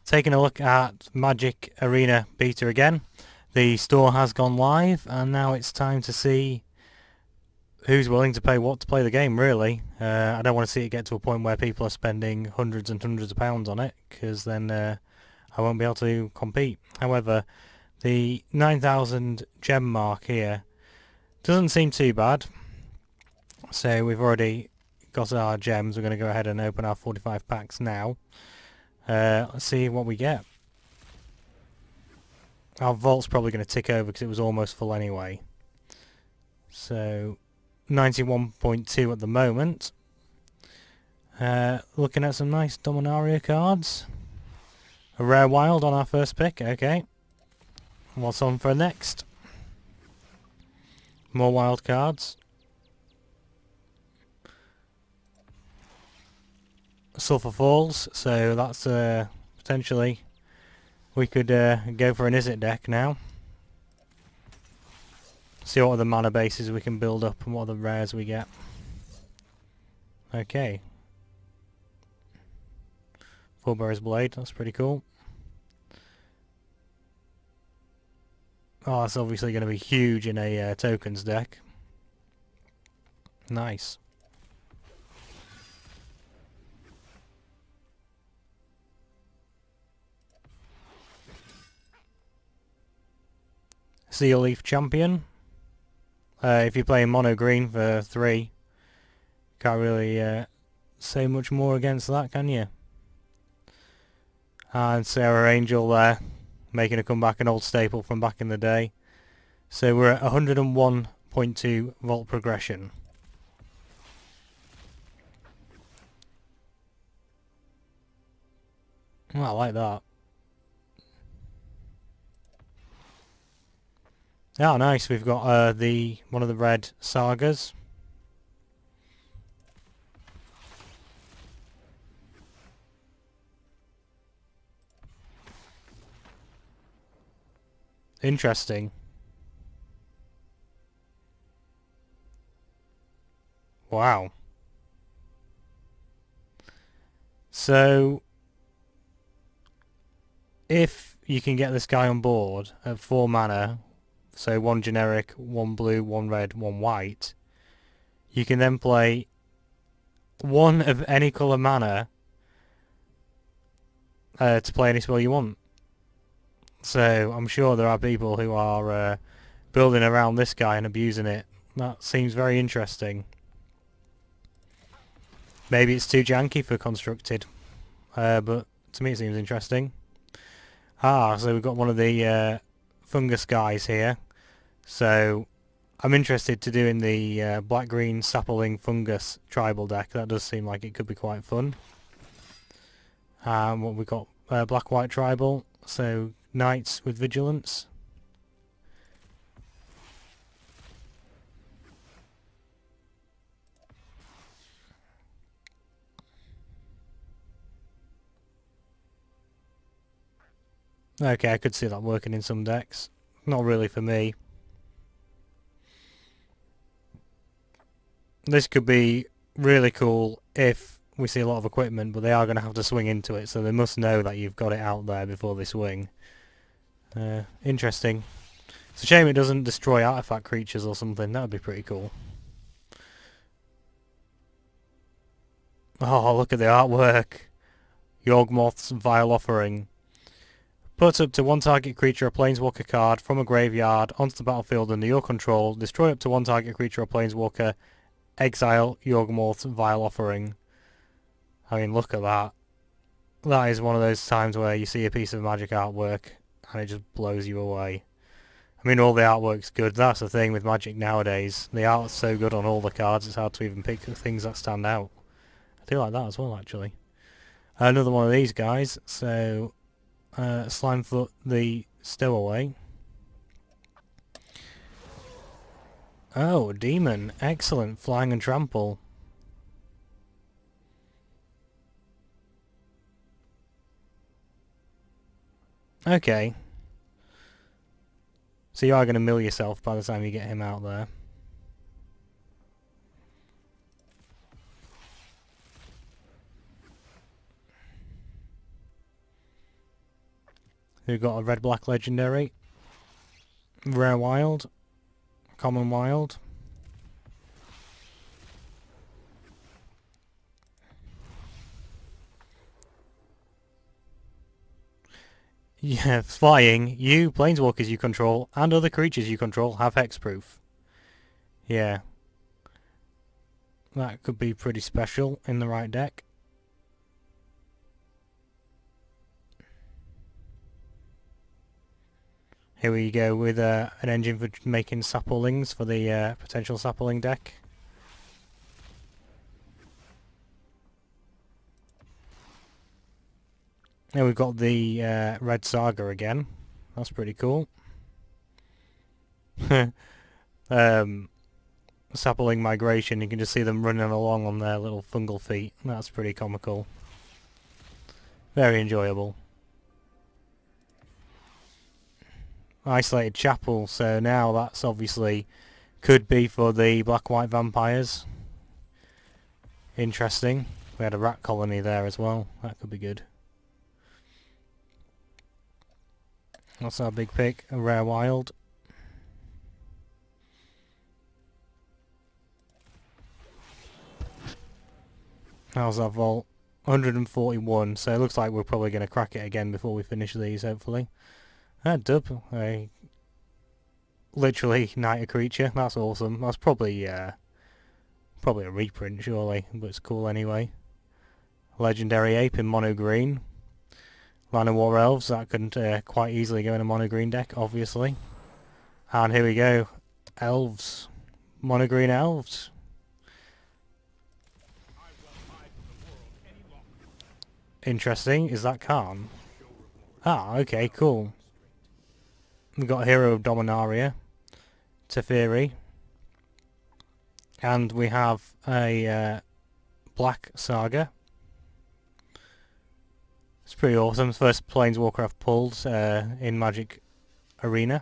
taking a look at Magic Arena Beta again. The store has gone live, and now it's time to see who's willing to pay what to play the game, really. I don't want to see it get to a point where people are spending hundreds and hundreds of pounds on it, because then I won't be able to compete. However, the 9,000 gem mark here doesn't seem too bad. So we've already got our gems. We're going to go ahead and open our 45 packs now. Let's see what we get. Our vault's probably going to tick over because it was almost full anyway. So 91.2 at the moment. Looking at some nice Dominaria cards. A rare wild on our first pick, okay. What's on for next? More wild cards. Sulphur Falls, so that's potentially we could go for an Izzet deck now. See what other mana bases we can build up and what other rares we get. Okay. Fullberry's Blade, that's pretty cool. Oh, that's obviously going to be huge in a tokens deck. Nice. Seal Leaf Champion. If you're playing mono green for 3, can't really say much more against that, can you? And Sarah Angel there, making a comeback, an old staple from back in the day. So we're at 101.2 vault progression. Oh, I like that. Oh, nice. We've got one of the red sagas. Interesting. Wow. So, if you can get this guy on board at 4 mana, so 1 generic, 1 blue, 1 red, 1 white, you can then play 1 of any colour mana to play any spell you want. So I'm sure there are people who are building around this guy and abusing it. That seems very interesting. Maybe it's too janky for constructed, but to me it seems interesting. Ah, so we've got one of the fungus guys here. So I'm interested to doing the black-green sapling fungus tribal deck. That does seem like it could be quite fun. What we've got, black-white tribal, so knights with vigilance. Okay, I could see that working in some decks. Not really for me. This could be really cool if we see a lot of equipment, but they are going to have to swing into it, so they must know that you've got it out there before they swing. Interesting. It's a shame it doesn't destroy artifact creatures or something. That would be pretty cool. Oh, look at the artwork. Yawgmoth's Vile Offering. Put up to 1 target creature or planeswalker card from a graveyard onto the battlefield under your control. Destroy up to 1 target creature or planeswalker. Exile Yawgmoth's Vile Offering. I mean, look at that. That is one of those times where you see a piece of Magic artwork and it just blows you away. I mean, all the artwork's good. That's the thing with Magic nowadays. The art's so good on all the cards, it's hard to even pick things that stand out. I do like that as well, actually. Another one of these guys. So, Slimefoot the Stowaway. Oh, Demon. Excellent. Flying and Trample. Okay. So you are going to mill yourself by the time you get him out there. We've got a red-black legendary, rare wild, common wild. Yeah, flying. You, planeswalkers you control, and other creatures you control have hexproof. Yeah. That could be pretty special in the right deck. Here we go with an engine for making saplings for the potential sapling deck. Now we've got the Red Saga again. That's pretty cool. Sapling migration, you can just see them running along on their little fungal feet. That's pretty comical. Very enjoyable. Isolated Chapel, so now that's obviously could be for the black-white vampires. Interesting. We had a rat colony there as well. That could be good. That's our big pick, a rare wild. How's our vault? 141, so it looks like we're probably going to crack it again before we finish these, hopefully. Dub, literally knight a creature, that's awesome. That's probably probably a reprint, surely, but it's cool anyway. Legendary Ape in mono green. Line of War Elves, that could quite easily go in a mono green deck, obviously. And here we go, Elves. Mono green Elves. Interesting, is that Khan? Ah, okay, cool. We've got Hero of Dominaria, Teferi, and we have a Black Saga. It's pretty awesome. First Planeswalker I've pulled in Magic Arena.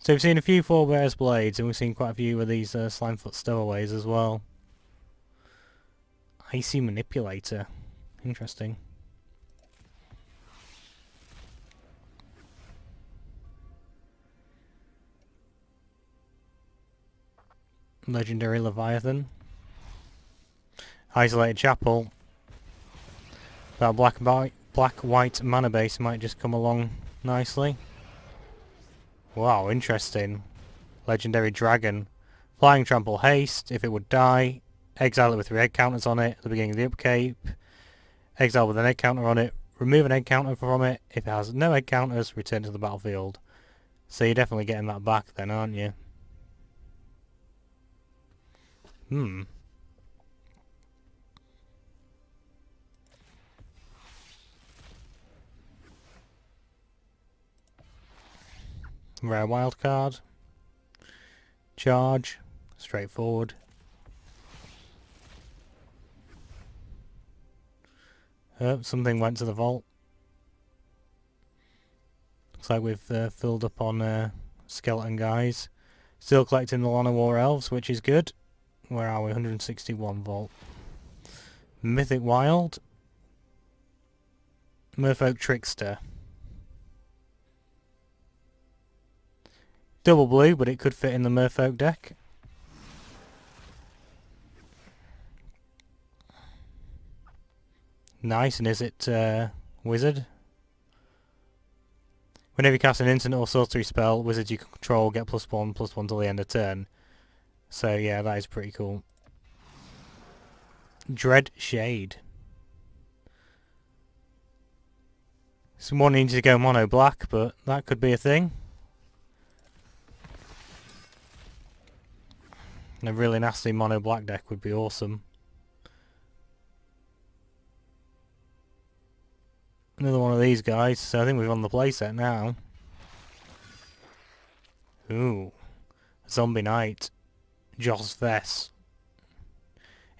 So we've seen a few Forebears Blades, and we've seen quite a few of these Slimefoot Stowaways as well. Icy Manipulator. Interesting. Legendary Leviathan. Isolated Chapel. That black-white mana base might just come along nicely. Wow, interesting. Legendary Dragon. Flying Trample Haste. If it would die, exile it with 3 egg counters on it at the beginning of the upkeep. Exile with an egg counter on it. Remove an egg counter from it. If it has no egg counters, return to the battlefield. So you're definitely getting that back then, aren't you? Rare wildcard. Charge. Straightforward. Something went to the vault. Looks like we've filled up on skeleton guys. Still collecting the Lana War Elves, which is good. Where are we? 161 vault. Mythic Wild. Merfolk Trickster. Double blue, but it could fit in the Merfolk deck. Nice, and is it Wizard? Whenever you cast an instant or sorcery spell, wizards you control get +1/+1 till the end of turn. So yeah, that is pretty cool. Dread Shade. Someone needs to go mono black, but that could be a thing. A really nasty mono black deck would be awesome. Another one of these guys, so I think we've on the playset now. Ooh. Zombie Knight. Joss Vess.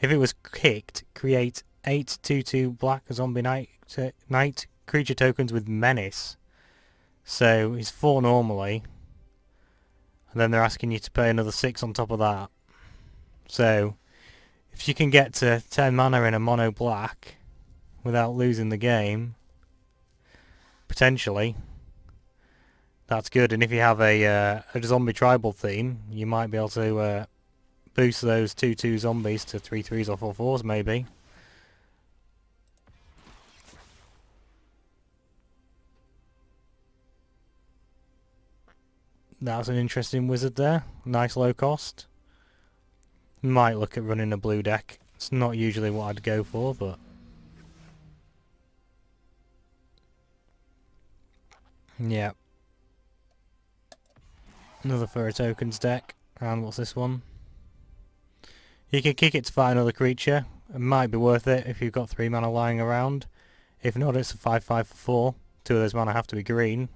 If it was kicked, create 8/2/2 black Zombie Knight creature tokens with Menace. So he's 4 normally. And then they're asking you to pay another 6 on top of that. So, if you can get to 10 mana in a mono black without losing the game, potentially, that's good. And if you have a zombie tribal theme, you might be able to boost those 2/2 zombies to 3/3s or 4/4s maybe. That's an interesting wizard there. Nice low cost. Might look at running a blue deck. It's not usually what I'd go for, but... yeah. Another Furry Tokens deck. And what's this one? You can kick it to fight another creature. It might be worth it if you've got 3 mana lying around. If not, it's a 5/5 for 4. 2 of those mana have to be green.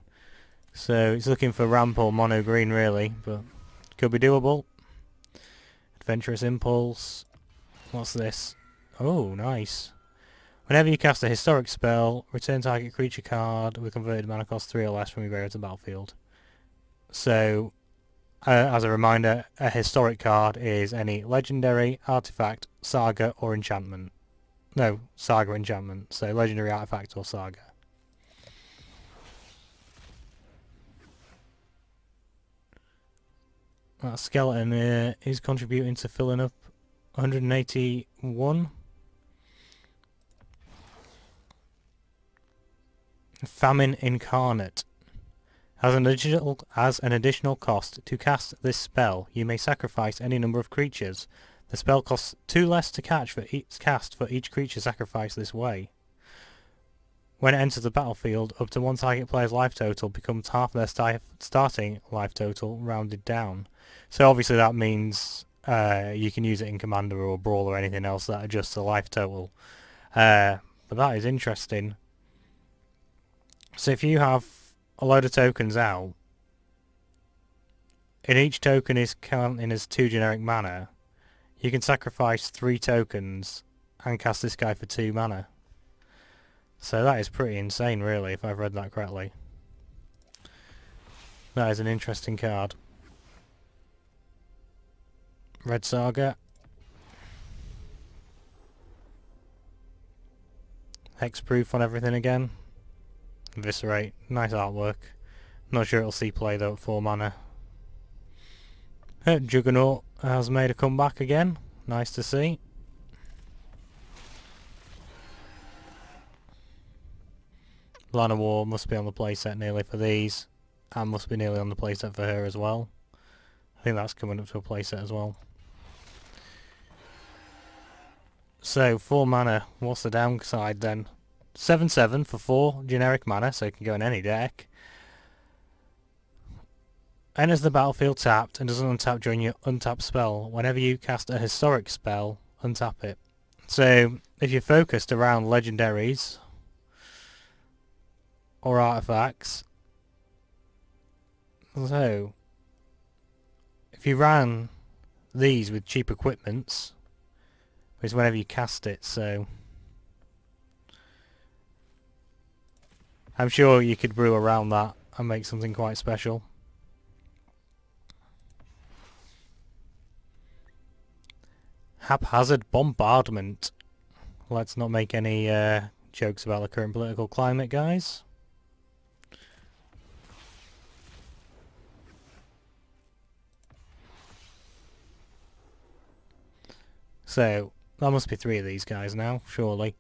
So it's looking for ramp or mono green really, but could be doable. Adventurous Impulse. What's this? Oh, nice. Whenever you cast a historic spell, return target creature card with converted mana cost 3 or less from your graveyard to the battlefield. So, as a reminder, a historic card is any legendary, artifact, saga or enchantment. No, saga enchantment. So legendary, artifact or saga. That skeleton is contributing to filling up 181. Famine Incarnate. As an additional cost, to cast this spell, you may sacrifice any number of creatures. The spell costs 2 less to cast for each creature sacrificed this way. When it enters the battlefield, up to one target player's life total becomes half their starting life total, rounded down. So obviously that means you can use it in Commander or Brawl or anything else that adjusts the life total. But that is interesting. So if you have a load of tokens out, and each token is counting as 2 generic mana, you can sacrifice 3 tokens and cast this guy for 2 mana. So that is pretty insane really, if I've read that correctly. That is an interesting card. Red Saga. Hexproof on everything again. Eviscerate. Nice artwork. Not sure it'll see play though at 4 mana. Juggernaut has made a comeback again. Nice to see. Lana War must be on the playset nearly for these. And must be nearly on the playset for her as well. I think that's coming up to a playset as well. So, 4 mana. What's the downside then? 7/7 for 4 generic mana, so it can go in any deck. Enters the battlefield tapped and doesn't untap during your untap spell. Whenever you cast a historic spell, untap it. So, if you're focused around legendaries or artifacts, so if you ran these with cheap equipments, it's whenever you cast it, so I'm sure you could brew around that and make something quite special. Haphazard Bombardment. Let's not make any jokes about the current political climate, guys. So, there must be 3 of these guys now, surely.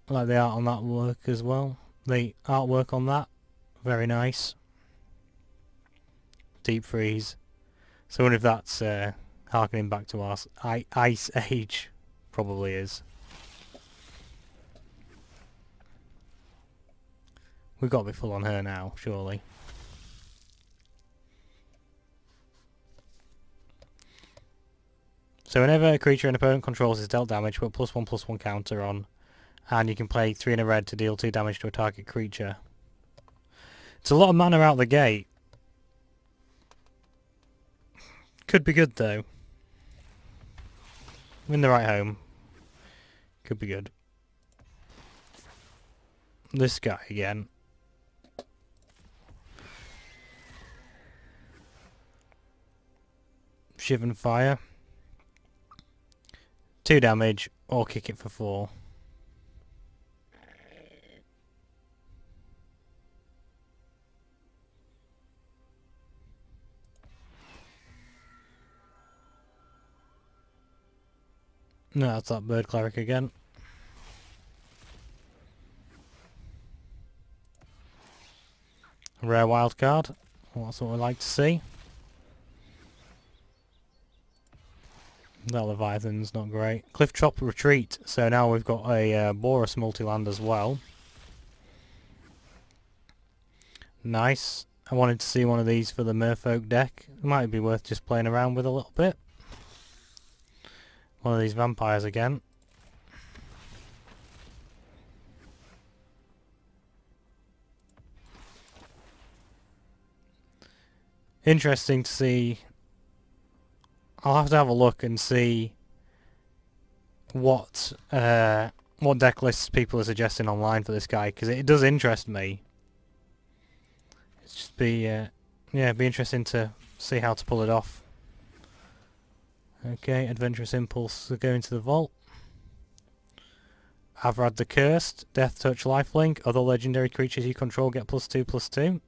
I like the art on that work as well. The artwork on that, very nice. Deep freeze. So I wonder if that's harkening back to our Ice Age. Probably is. We've got to be full on her now, surely. So whenever a creature an opponent controls is dealt damage, put +1/+1 counter on. And you can play 3 in a red to deal 2 damage to a target creature. It's a lot of mana out the gate. Could be good though. In the right home. Could be good. This guy again. Shivan Fire. 2 damage, or kick it for 4. No, that's that Bird Cleric again. Rare wild card. Well, that's what we like to see. That Leviathan's not great. Cliff Chop Retreat. So now we've got a Boros multi-land as well. Nice. I wanted to see one of these for the Merfolk deck. It might be worth just playing around with a little bit. One of these vampires again. Interesting to see. I'll have to have a look and see what deck lists people are suggesting online for this guy, because it does interest me. It's just be interesting to see how to pull it off. Okay, Adventurous Impulse to go into the vault. Avrad the Cursed, Death Touch Lifelink. Other legendary creatures you control get +2/+2.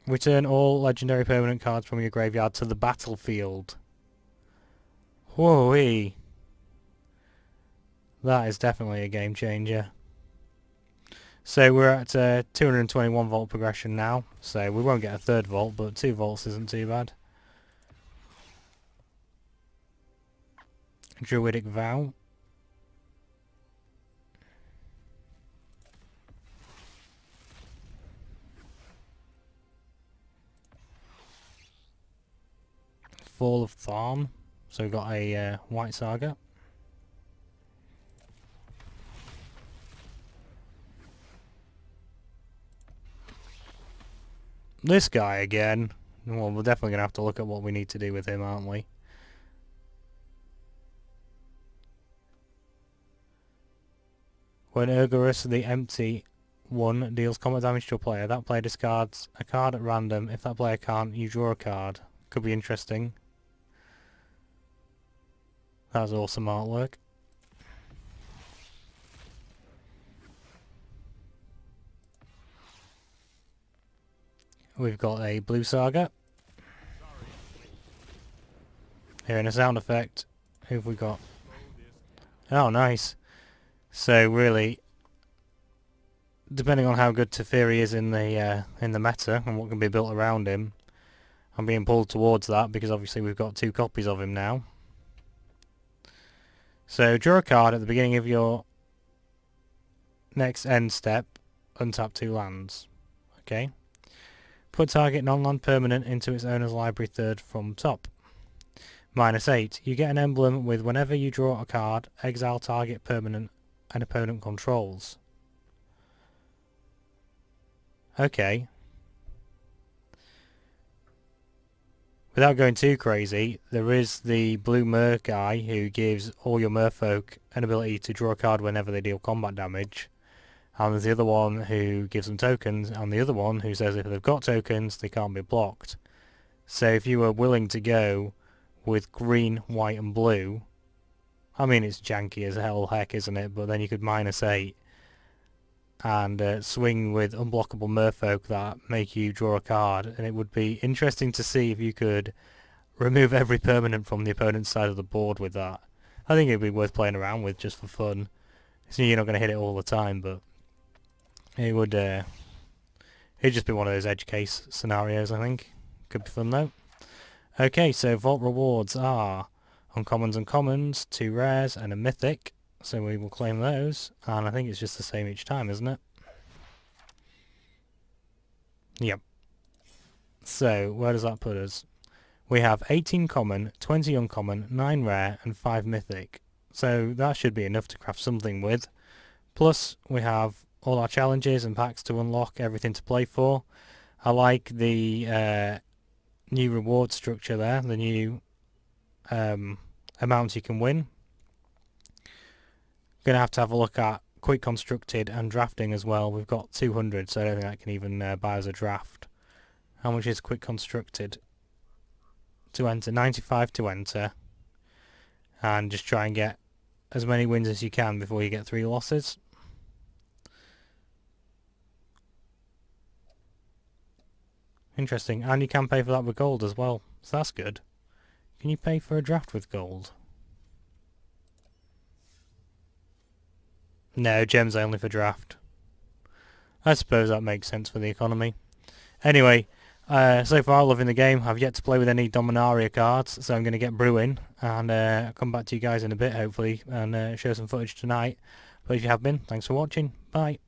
Return all legendary permanent cards from your graveyard to the battlefield. Whoa-wee. That is definitely a game changer. So we're at 221 volt progression now, so we won't get a 3rd vault, but 2 volts isn't too bad. Druidic Vow. Fall of Thorn. So we've got a White Saga. This guy again. Well, we're definitely going to have to look at what we need to do with him, aren't we? When Urgarus the Empty one deals combat damage to a player, that player discards a card at random. If that player can't, you draw a card. Could be interesting. That's awesome artwork. We've got a Blue Saga. Hearing a sound effect. Who have we got? Oh, nice. So really, depending on how good Teferi is in the meta and what can be built around him, I'm being pulled towards that because obviously we've got 2 copies of him now. So draw a card at the beginning of your next end step, untap 2 lands. Okay. Put target non-land permanent into its owner's library 3rd from top. -8. You get an emblem with whenever you draw a card, exile target permanent an opponent controls. Okay. Without going too crazy, there is the blue mer guy who gives all your merfolk an ability to draw a card whenever they deal combat damage. And there's the other one who gives them tokens, and the other one who says if they've got tokens, they can't be blocked. So if you were willing to go with green, white and blue, I mean it's janky as hell heck, isn't it? But then you could -8 and swing with unblockable merfolk that make you draw a card, and it would be interesting to see if you could remove every permanent from the opponent's side of the board with that. I think it'd be worth playing around with just for fun. So you're not going to hit it all the time, but it would it'd just be one of those edge case scenarios, I think. Could be fun though. Okay, so vault rewards are uncommons and commons, 2 rares and a mythic. So we will claim those, and I think it's just the same each time, isn't it? Yep. So where does that put us? We have 18 common, 20 uncommon, 9 rare and 5 mythic. So that should be enough to craft something with. Plus we have all our challenges and packs to unlock, everything to play for. I like the new reward structure there, the new amounts you can win. Going to have a look at quick constructed and drafting as well. We've got 200, so I don't think that can even buy us a draft. How much is quick constructed? To enter, 95 to enter. And just try and get as many wins as you can before you get 3 losses. Interesting, and you can pay for that with gold as well, so that's good. Can you pay for a draft with gold? No, gems only for draft. I suppose that makes sense for the economy. Anyway, so far loving the game. I've yet to play with any Dominaria cards, so I'm going to get brewing and come back to you guys in a bit hopefully and show some footage tonight. But if you have been, thanks for watching. Bye.